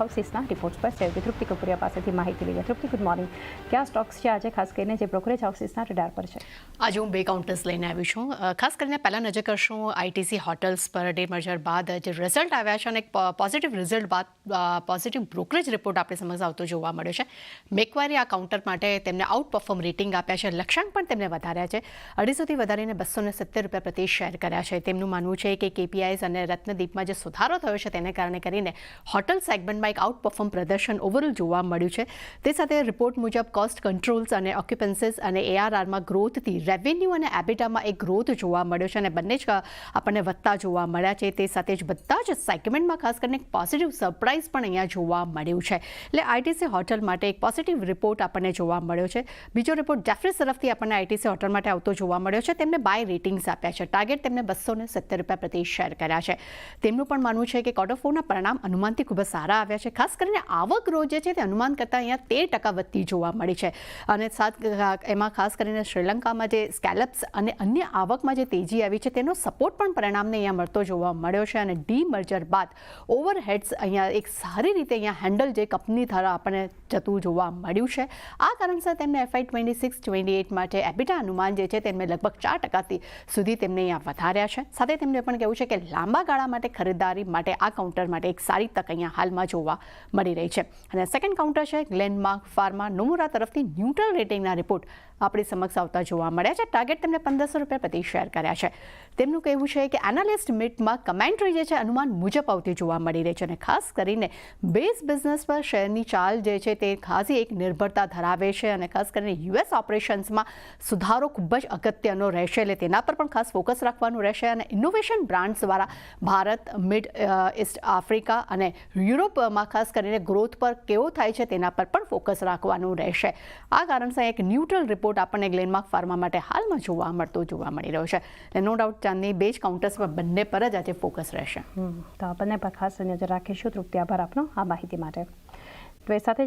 હાઉસીસના reports પર સહયોગી તૃપ્તિ કપૂરિયા પાસેથી માહિતી લઈએ. તૃપ્તિ, ગુડ મોર્નિંગ. ક્યાં સ્ટોક્સ છે આજે, ખાસ કરીને જે બ્રોકરેજ હાઉસીસના રડાર પર છે? આજે હું બે કાઉન્ટર્સ લઈને આવી છું. ખાસ કરીને પહેલાં નજર કરશું ITC hotels per day merger બાદ જે રિઝલ્ટ આવ્યા છે અને એક પોઝિટિવ રિઝલ્ટ બાદ પોઝિટિવ બ્રોકરેજ રિપોર્ટ આપણી સમક્ષ આવતો જોવા મળ્યો છે. મેકવારી આ કાઉન્ટર માટે તેમને આઉટ પરફોર્મ રેટિંગ આપ્યા છે. લક્ષ્યાંક પણ તેમને વધાર્યા છે. 250થી વધારીને ₹270 પ્રતિ શેર કર્યા છે. તેમનું માનવું છે કે કેપીઆઈઝ અને રત્નદીપમાં જે સુધારો થયો છે તેને કારણે કરીને હોટલ સેગમેન્ટમાં એક આઉટ પરફોર્મ પ્રદર્શન ઓવરઓલ જોવા મળ્યું છે. તે સાથે રિપોર્ટ મુજબ કોસ્ટ કંટ્રોલ્સ અને ઓક્યુપન્સીસ અને એઆરઆરમાં ગ્રોથથી રેવન્યુ અને એબિટામાં એક ગ્રોથ જોવા મળ્યો છે અને બંને જ આપણને વધતા જોવા મળ્યા છે. તે સાથે જ બધા જ સેગમેન્ટમાં ખાસ કરીને એક પોઝિટિવ સરપ્રાઇઝ પણ અહીંયા જોવા મળ્યું છે. એટલે આઈટીસી હોટલ માટે એક પોઝિટિવ રિપોર્ટ આપણને જોવા મળ્યો છે. બીજો રિપોર્ટ જેફરીઝ તરફથી આપણને આઈટીસી હોટલ માટે આવતો જોવા મળ્યો છે. તેમને બાય રેટિંગ્સ આપ્યા છે. ટાર્ગેટ તેમને ₹270 પ્રતિ શેર કર્યા છે. તેમનું પણ માનવું છે કે Q4ના પરિણામ અનુમાનથી ખૂબ જ સારા આવ્યા છે. ખાસ કરીને આવક ગ્રોથ જે છે તે અનુમાન કરતાં અહીંયા 13% વધતી જોવા મળી છે. અને એમાં ખાસ કરીને શ્રીલંકામાં જે સ્કેલપ્સ અને અન્ય આવકમાં જે તેજી આવી છે તેનો સપોર્ટ પણ પરિણામને અહીંયા મળતો જોવા મળ્યો છે. અને ડી મર્જર બાદ ઓવરહેડ્સ અહીંયા એક સારી રીતે અહીંયા હેન્ડલ જે કંપની દ્વારા આપણને જતું જોવા મળ્યું છે. આ કારણસર તેમને FY 26-28 માટે એબિટા અનુમાન જે છે તેમને લગભગ 4% સુધી તેમને અહીંયા વધાર્યા છે. સાથે તેમને પણ કહેવું છે કે લાંબા ગાળા માટે ખરીદારી માટે આ કાઉન્ટર માટે એક સારી તક અહીંયા હાલમાં જોવા મળી રહી છે. અને સેકન્ડ કાઉન્ટર છે ગ્લેનમાર્ક ફાર્મા. નોમુરા તરફથી ન્યુટ્રલ રેટિંગના રિપોર્ટ આપણી સમક્ષ આવતા જોવા મળ્યા છે. ટાર્ગેટ તેમને ₹1500 પ્રતિ શેર કર્યા છે. તેમનું કહેવું છે કે એનાલિસ્ટ મીટમાં કમેન્ટ્રી જે છે અનુમાન મુજબ આવતી જોવા મળી રહી છે. અને ખાસ કરીને બેઝ બિઝનેસ પર શેરની ચાલ જે છે તે ખાસી એક નિર્ભરતા ધરાવે છે. અને ખાસ કરીને યુએસ ઓપરેશન્સમાં સુધારો ખૂબ જ અગત્યનો રહેશે. એટલે તેના પર પણ ખાસ ફોકસ રાખવાનું રહેશે. અને ઇનોવેશન બ્રાન્ડ્સ દ્વારા ભારત, મિડ ઇસ્ટ આફ્રિકા અને યુરોપમાં ખાસ કરીને ગ્રોથ પર કેવો થાય છે તેના પર પણ ફોકસ રાખવાનું રહેશે. આ કારણસર એક ન્યુટ્રલ રિપોર્ટ આપણને ગ્લેનમાર્ક ફાર્મા માટે હાલમાં જોવા મળી રહ્યો છે. અને નો ડાઉટ ચાંદની બે જ કાઉન્ટર્સ પર બંને પર જ આજે ફોકસ રહેશે. તો બંને પર ખાસ નજર રાખીશું. તૃપ્તિ, આભાર આપનો આ માહિતી માટે. તો એ સાથે